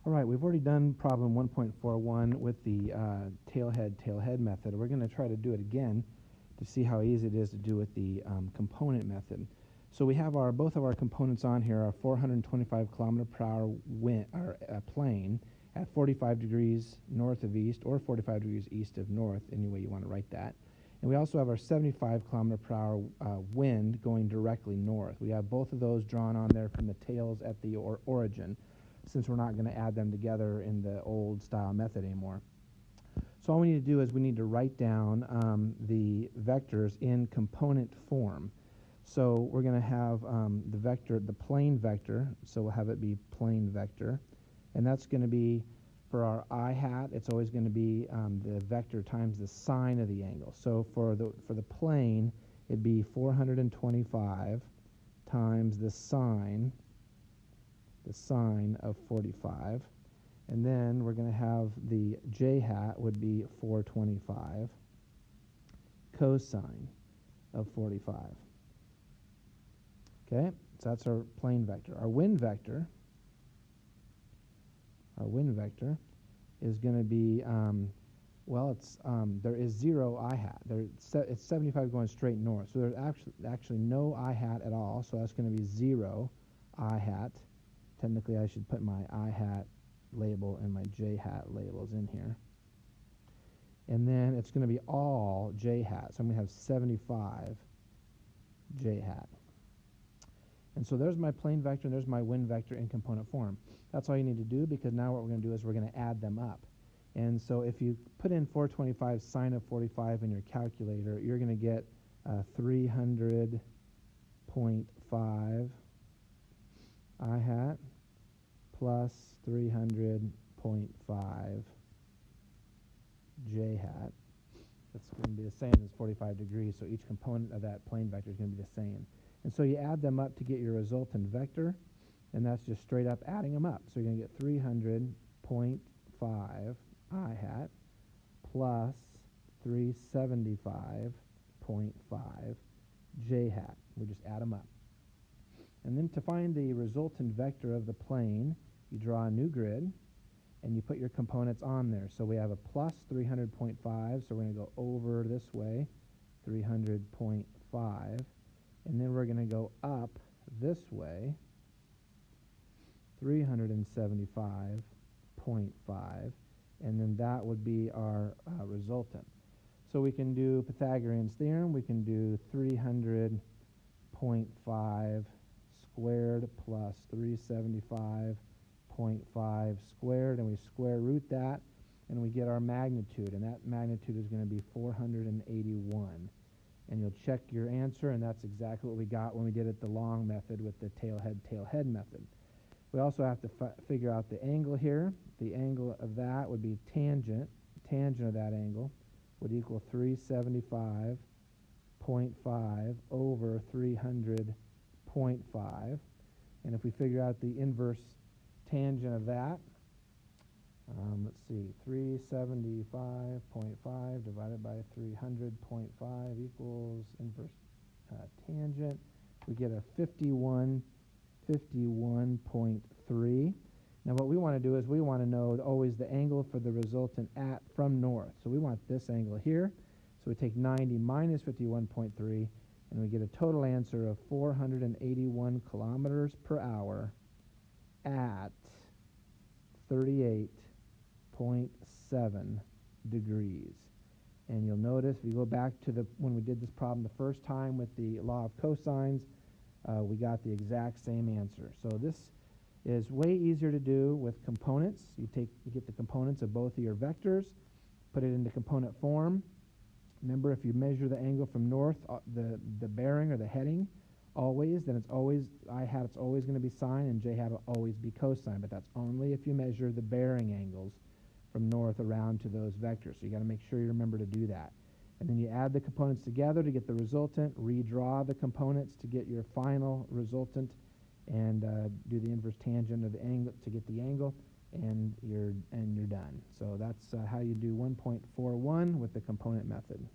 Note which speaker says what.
Speaker 1: All right, we've already done problem 1.41 with the tailhead method. We're going to try to do it again to see how easy it is to do with the component method. So we have both of our components on here, our 425 kilometer per hour plane at 45 degrees north of east or 45 degrees east of north, any way you want to write that. And we also have our 75 kilometer per hour wind going directly north. We have both of those drawn on there from the tails at the origin, since we're not going to add them together in the old style method anymore. So all we need to do is we need to write down the vectors in component form. So we're going to have the plane vector, so we'll have it be plane vector, and that's going to be, for our I hat, it's always going to be the vector times the sine of the angle. So for the plane, it'd be 425 times the sine of 45, and then we're going to have the j hat would be 425 cosine of 45. Okay, so that's our plane vector. Our wind vector is going to be there is 0 I hat. It's 75 going straight north, so there's actually no I hat at all. So that's going to be 0 I hat. Technically, I should put my I hat label and my j hat labels in here. And then it's going to be all j hat. So I'm going to have 75 j hat. And so there's my plane vector and there's my wind vector in component form. That's all you need to do, because now what we're going to do is we're going to add them up. And so if you put in 425 sine of 45 in your calculator, you're going to get 300.5 I hat plus 300.5 j hat. That's going to be the same as 45 degrees, so each component of that plane vector is going to be the same. And so you add them up to get your resultant vector, and that's just straight up adding them up. So you're going to get 300.5 I hat plus 375.5 j hat. We just add them up. And then to find the resultant vector of the plane, you draw a new grid, and you put your components on there. So we have a plus 300.5, so we're going to go over this way, 300.5. And then we're going to go up this way, 375.5. And then that would be our resultant. So we can do Pythagorean's theorem. We can do 300.5 squared plus 375.5 squared, and we square root that, and we get our magnitude, and that magnitude is going to be 481. And you'll check your answer, and that's exactly what we got when we did it the long method with the tailhead method. We also have to figure out the angle here. The angle of that would be tangent of that angle would equal 375.5 over 300.5. And if we figure out the inverse tangent of that, let's see, 375.5 divided by 300.5 equals inverse tangent. We get a 51.3. Now what we want to do is we want to know always the angle for the resultant from north. So we want this angle here. So we take 90 minus 51.3, and we get a total answer of 481 kilometers per hour at 38.7 degrees. And you'll notice if you go back to when we did this problem the first time with the law of cosines, we got the exact same answer. So this is way easier to do with components. You get the components of both of your vectors, put it into component form. Remember, if you measure the angle from north, the bearing or the heading, always, then it's always going to be sine, and j hat will always be cosine. But that's only if you measure the bearing angles from north around to those vectors. So you got to make sure you remember to do that. And then you add the components together to get the resultant, redraw the components to get your final resultant, and do the inverse tangent of the angle to get the angle, and you're done. So that's how you do 1.41 with the component method.